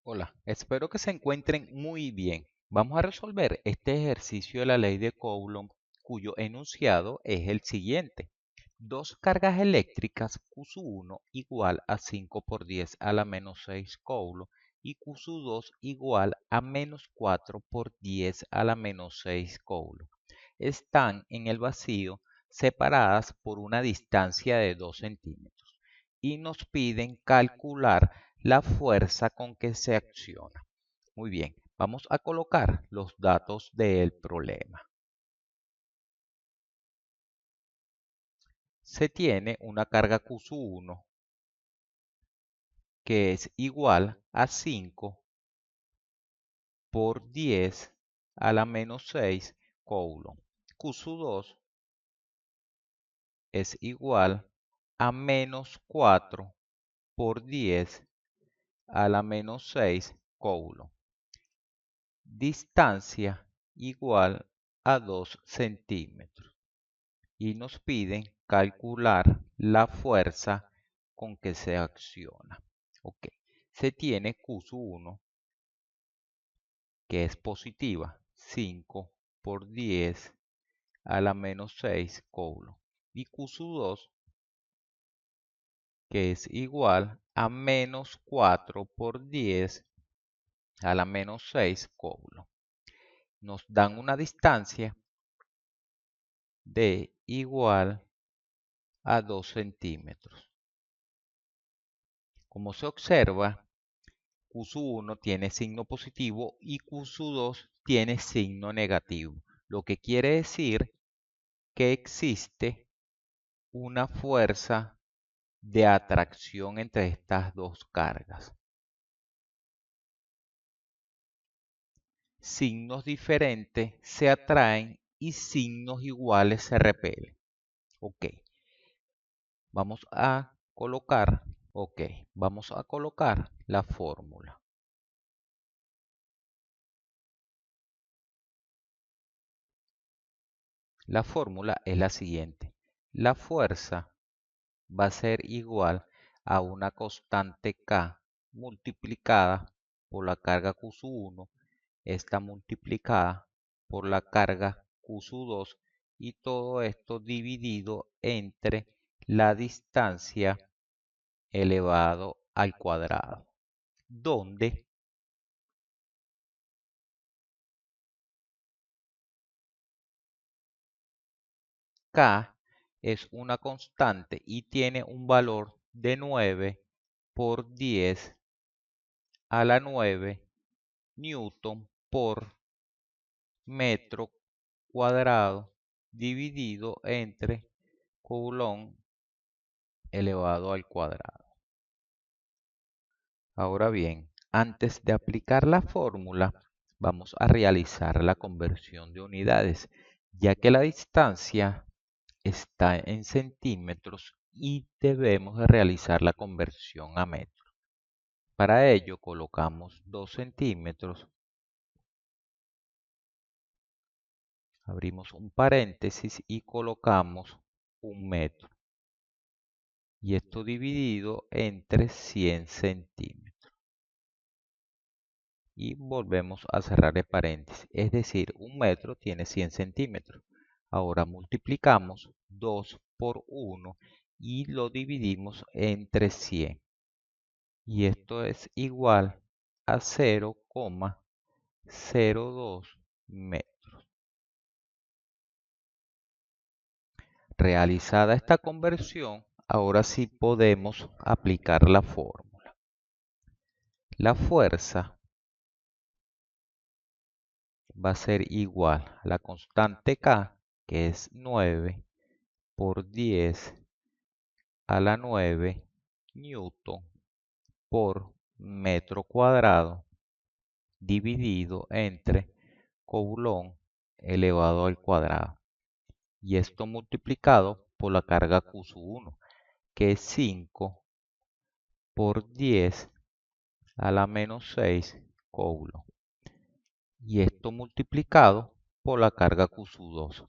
Hola, espero que se encuentren muy bien. Vamos a resolver este ejercicio de la ley de Coulomb, cuyo enunciado es el siguiente. Dos cargas eléctricas Q1 igual a 5 por 10 a la menos 6 Coulomb y Q2 igual a menos 4 por 10 a la menos 6 Coulomb. Están en el vacío separadas por una distancia de 2 centímetros y nos piden calcular la fuerza con que se acciona. Muy bien, vamos a colocar los datos del problema. Se tiene una carga Q1 que es igual a 5 por 10 a la menos 6 Coulomb. Q2 es igual a menos 4 por 10 a la menos 6 Coulomb. Distancia igual a 2 centímetros. Y nos piden calcular la fuerza con que se acciona. Ok, se tiene Q1 que es positiva, 5 por 10 a la menos 6 Coulomb. Y Q2 que es igual a menos 4 por 10 a la menos 6 Coulomb. Nos dan una distancia de igual a 2 centímetros. Como se observa, Q1 tiene signo positivo y Q2 tiene signo negativo, lo que quiere decir que existe una fuerza de atracción entre estas dos cargas. Signos diferentes se atraen y signos iguales se repelen. Ok, vamos a colocar, vamos a colocar la fórmula. La fórmula es la siguiente. La fuerza va a ser igual a una constante K multiplicada por la carga Q1, esta multiplicada por la carga Q2 y todo esto dividido entre la distancia elevado al cuadrado, donde K es una constante y tiene un valor de 9 por 10 a la 9 newton por metro cuadrado dividido entre Coulomb elevado al cuadrado. Ahora bien, antes de aplicar la fórmula, vamos a realizar la conversión de unidades, ya que la distancia está en centímetros y debemos de realizar la conversión a metros. Para ello colocamos 2 centímetros, abrimos un paréntesis y colocamos 1 metro. Y esto dividido entre 100 centímetros. Y volvemos a cerrar el paréntesis, es decir, 1 metro tiene 100 centímetros. Ahora multiplicamos 2 por 1 y lo dividimos entre 100. Y esto es igual a 0,02 metros. Realizada esta conversión, ahora sí podemos aplicar la fórmula. La fuerza va a ser igual a la constante K, que es 9 por 10 a la 9 newton por metro cuadrado dividido entre Coulomb elevado al cuadrado. Y esto multiplicado por la carga Q1, que es 5 por 10 a la menos 6 Coulomb. Y esto multiplicado por la carga Q2,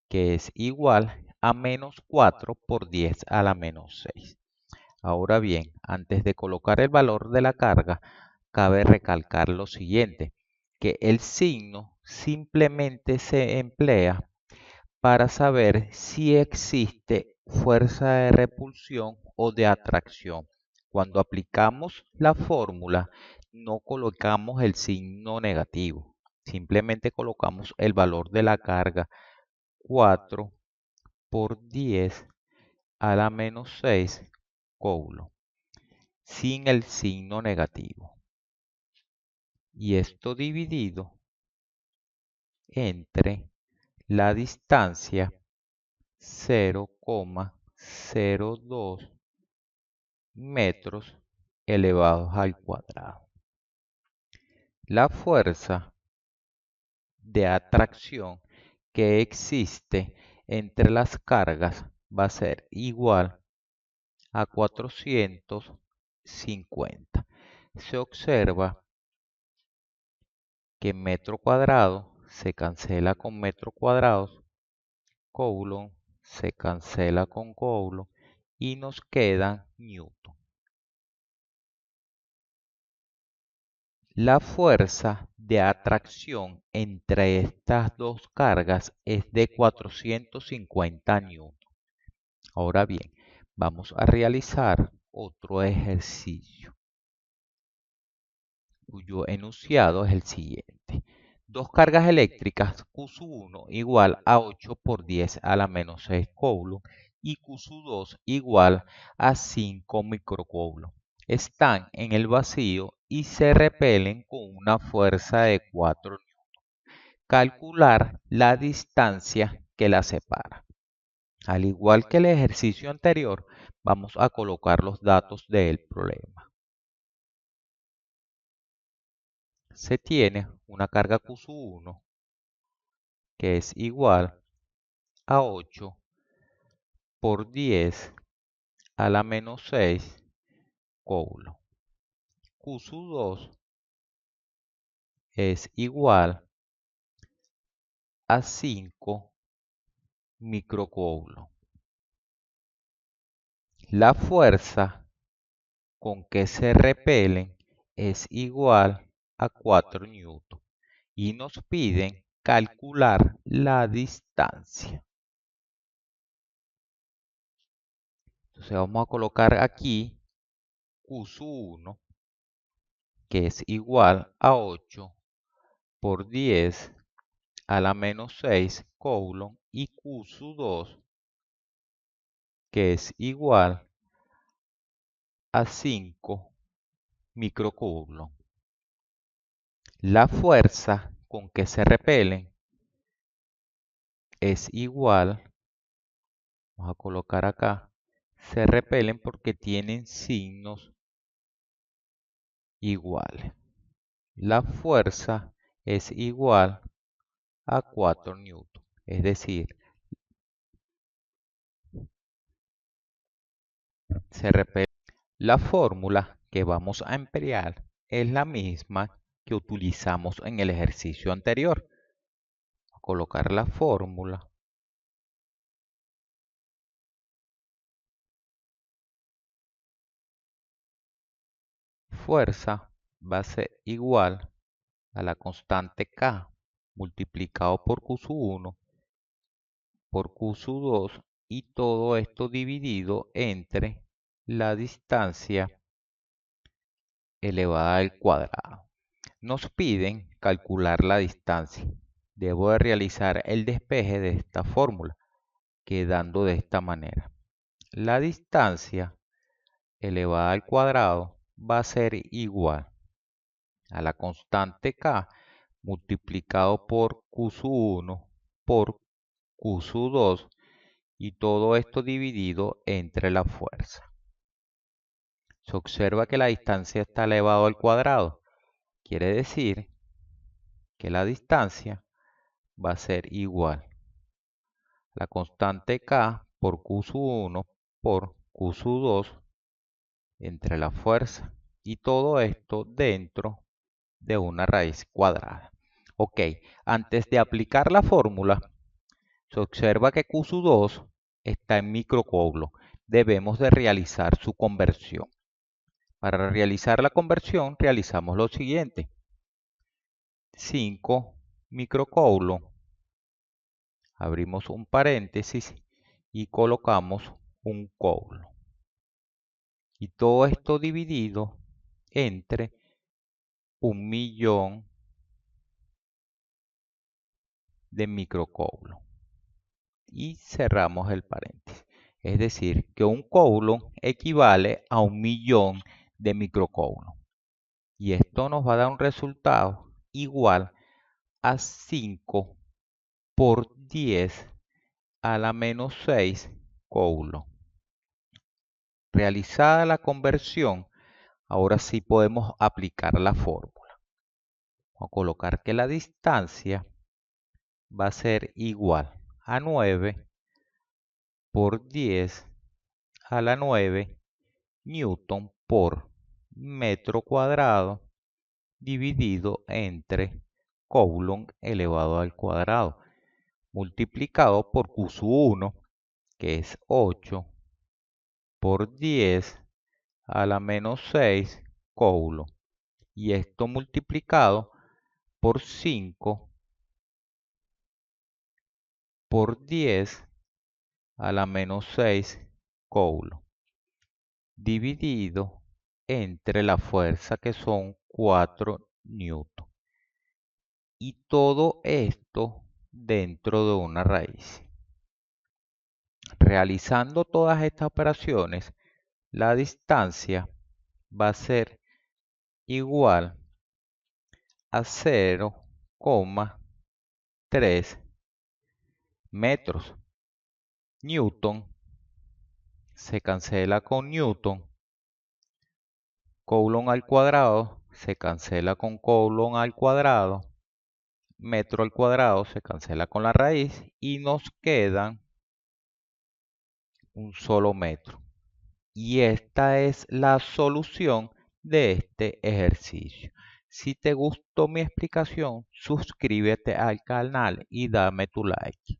que es igual a menos 4 por 10 a la menos 6. Ahora bien, antes de colocar el valor de la carga, cabe recalcar lo siguiente, que el signo simplemente se emplea para saber si existe fuerza de repulsión o de atracción. Cuando aplicamos la fórmula, no colocamos el signo negativo, simplemente colocamos el valor de la carga 4 por 10 a la menos 6 coulombs, sin el signo negativo. Y esto dividido entre la distancia 0,02 metros elevados al cuadrado. La fuerza de atracción que existe entre las cargas va a ser igual a 450. Se observa que metro cuadrado se cancela con metro cuadrado, coulomb se cancela con coulomb y nos quedan newton. La fuerza de atracción entre estas dos cargas es de 450 newton. Ahora bien, vamos a realizar otro ejercicio cuyo enunciado es el siguiente. Dos cargas eléctricas Q1 igual a 8 por 10 a la menos 6 coulombs y Q2 igual a 5 microcoulombs están en el vacío y se repelen con una fuerza de 4 newton. Calcular la distancia que las separa. Al igual que el ejercicio anterior, vamos a colocar los datos del problema. Se tiene una carga Q1 que es igual a 8 por 10 a la menos 6 coulombs. Q2 es igual a 5 microcoulombs. La fuerza con que se repelen es igual a 4 newton y nos piden calcular la distancia. Entonces vamos a colocar aquí Q1 que es igual a 8 por 10 a la menos 6 coulombs y Q2 que es igual a 5 microcoulombs. La fuerza con que se repelen es igual, vamos a colocar acá, se repelen porque tienen signos iguales. La fuerza es igual a 4 newton, es decir, se repelen. La fórmula que vamos a emplear es la misma que utilizamos en el ejercicio anterior. Vamos a colocar la fórmula. Fuerza va a ser igual a la constante K multiplicado por Q1 por Q2 y todo esto dividido entre la distancia elevada al cuadrado. Nos piden calcular la distancia. Debo de realizar el despeje de esta fórmula, quedando de esta manera. La distancia elevada al cuadrado va a ser igual a la constante K multiplicado por Q1 por Q2 y todo esto dividido entre la fuerza. Se observa que la distancia está elevado al cuadrado. Quiere decir que la distancia va a ser igual a la constante K por Q1 por Q2 entre la fuerza y todo esto dentro de una raíz cuadrada. Ok, antes de aplicar la fórmula, se observa que Q2 está en microcoulombs. Debemos de realizar su conversión. Para realizar la conversión realizamos lo siguiente. 5 microcoulombs. Abrimos un paréntesis y colocamos un coulomb. Y todo esto dividido entre 1.000.000 de microcoulombs. Y cerramos el paréntesis. Es decir, que un coulomb equivale a 1.000.000 de microcoulombs. Y esto nos va a dar un resultado igual a 5 por 10 a la menos 6 coulombs. Realizada la conversión, ahora sí podemos aplicar la fórmula. Vamos a colocar que la distancia va a ser igual a 9 por 10 a la 9 newton por metro cuadrado dividido entre coulomb elevado al cuadrado, multiplicado por Q sub 1, que es 8 por 10 a la menos 6 coulomb. Y esto multiplicado por 5 por 10 a la menos 6 coulomb, dividido entre la fuerza, que son 4 newton. Y todo esto dentro de una raíz. Realizando todas estas operaciones, la distancia va a ser igual a 0,3 metros. Newton se cancela con newton. Coulomb al cuadrado se cancela con coulomb al cuadrado. Metro al cuadrado se cancela con la raíz y nos quedan un solo metro. Y esta es la solución de este ejercicio. Si te gustó mi explicación, suscríbete al canal y dame tu like.